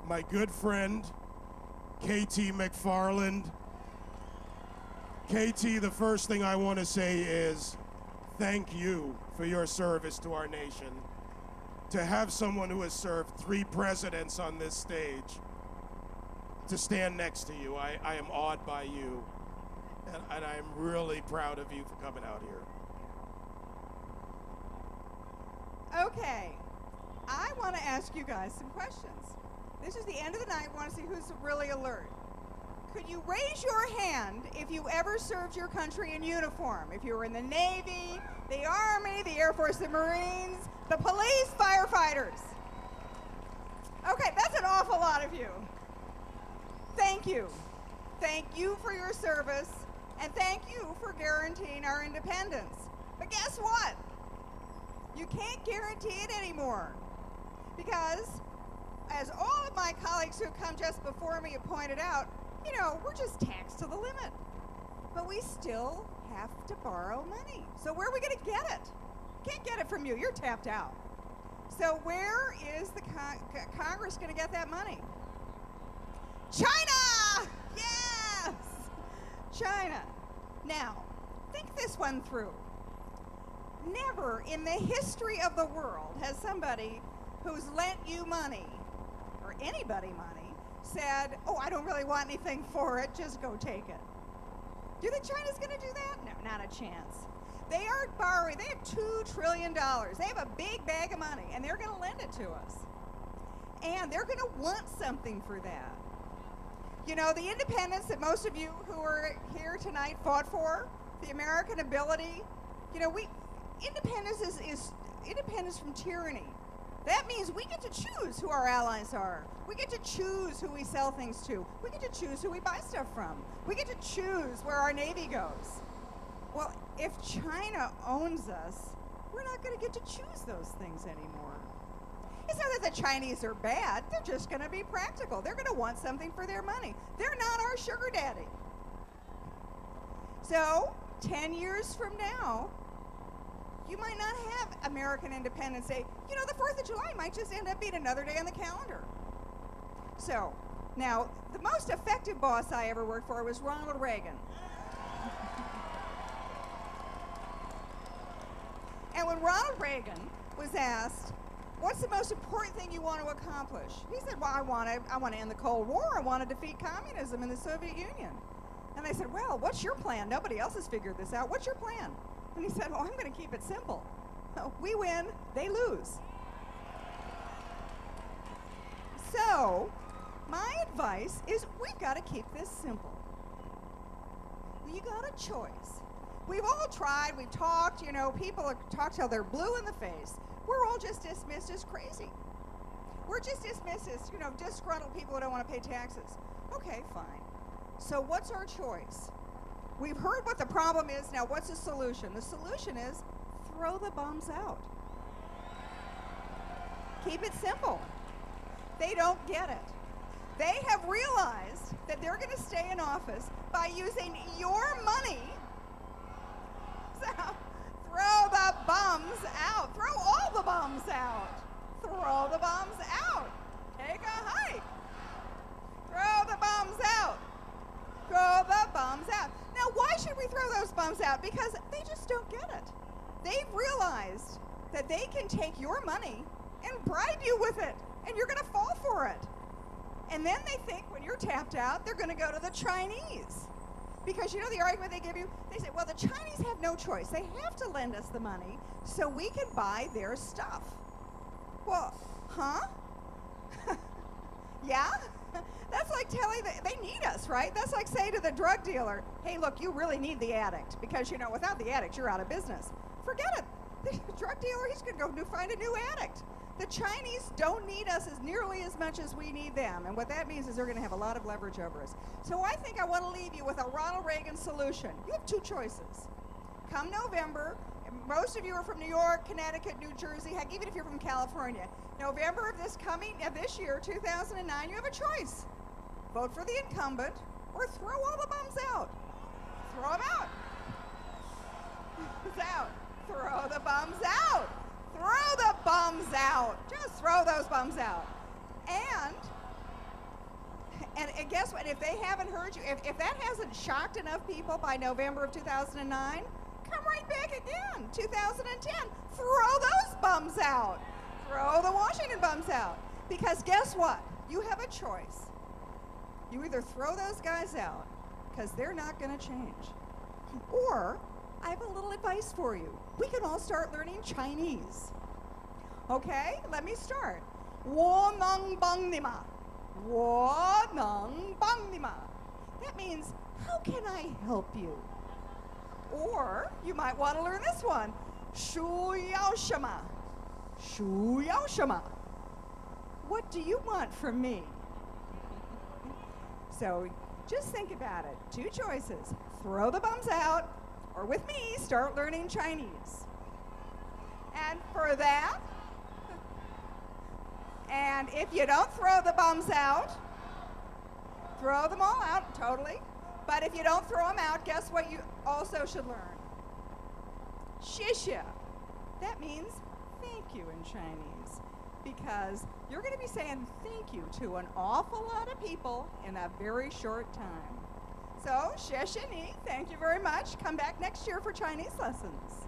my good friend, KT McFarland. KT, the first thing I want to say is thank you for your service to our nation. To have someone who has served 3 presidents on this stage, to stand next to you, I am awed by you. And I'm really proud of you for coming out here. Okay, I want to ask you guys some questions. This is the end of the night. I want to see who's really alert. Could you raise your hand if you ever served your country in uniform? If you were in the Navy, the Army, the Air Force, the Marines, the police, firefighters. Okay, that's an awful lot of you. Thank you. Thank you for your service, and thank you for guaranteeing our independence. But guess what? You can't guarantee it anymore, because as all of my colleagues who come just before me have pointed out, you know, we're just taxed to the limit. But we still have to borrow money. So where are we going to get it? Can't get it from you. You're tapped out. So where is the Congress going to get that money? China! Yes! China. Now, think this one through. Never in the history of the world has somebody who's lent you money, or anybody money, said, oh, I don't really want anything for it, just go take it. Do you think China's going to do that? No, not a chance. They are borrowing. They have $2 trillion. They have a big bag of money, and they're going to lend it to us. And they're going to want something for that. You know, the independence that most of you who are here tonight fought for, the American ability, you know, independence is independence from tyranny. That means we get to choose who our allies are. We get to choose who we sell things to. We get to choose who we buy stuff from. We get to choose where our Navy goes. Well, if China owns us, we're not going to get to choose those things anymore. It's not that the Chinese are bad. They're just going to be practical. They're going to want something for their money. They're not our sugar daddy. So, 10 years from now, you might not have American Independence Day. You know, the 4th of July might just end up being another day on the calendar. So, now, the most effective boss I ever worked for was Ronald Reagan. And when Ronald Reagan was asked, what's the most important thing you want to accomplish? He said, well, I want to end the Cold War. I want to defeat communism in the Soviet Union. And they said, well, what's your plan? Nobody else has figured this out. What's your plan? And he said, oh, I'm going to keep it simple. We win, they lose. So, my advice is we've got to keep this simple. You got a choice. We've all tried, we've talked, you know, people have talked till they're blue in the face. We're all just dismissed as crazy. We're just dismissed as, you know, disgruntled people who don't want to pay taxes. Okay, fine. So what's our choice? We've heard what the problem is. Now, what's the solution? The solution is throw the bums out. Keep it simple. They don't get it. They have realized that they're going to stay in office by using your money. So throw the bums out. Throw all the bums out. Throw the bums out. Take a hike. Throw the bums out. Throw the bums out. Now, why should we throw those bums out? Because they just don't get it. They've realized that they can take your money and bribe you with it, and you're going to fall for it. And then they think when you're tapped out, they're going to go to the Chinese. Because you know the argument they give you? They say, well, the Chinese have no choice. They have to lend us the money so we can buy their stuff. Well, huh? Yeah? That's like telling them they need us, right? That's like saying to the drug dealer, hey, look, you really need the addict because, you know, without the addict, you're out of business. Forget it. The drug dealer, he's going to go find a new addict. The Chinese don't need us as nearly as much as we need them. And what that means is they're going to have a lot of leverage over us. So I think I want to leave you with a Ronald Reagan solution. You have 2 choices. Come November, most of you are from New York, Connecticut, New Jersey, heck, even if you're from California. November of this year, 2009, you have a choice. Vote for the incumbent or throw all the bums out. Throw them out. Out. Throw the bums out. Throw the bums out. Just throw those bums out. And And guess what? If they haven't heard you, if that hasn't shocked enough people by November of 2009, come right back again, 2010. Throw those bums out. Throw the Washington bums out. Because guess what? You have a choice. You either throw those guys out, because they're not going to change, or I have a little advice for you. We can all start learning Chinese. Okay, let me start. 我能帮你吗? 我能帮你吗? That means, how can I help you? Or you might want to learn this one. 需要什么? 需要什么? What do you want from me? So just think about it. Two choices. Throw the bums out, or with me, start learning Chinese. And for that, and if you don't throw the bums out, throw them all out, totally. But if you don't throw them out, guess what you also should learn? 谢谢. That means thank you in Chinese, because you're going to be saying thank you to an awful lot of people in a very short time. So, 谢谢你, thank you very much. Come back next year for Chinese lessons.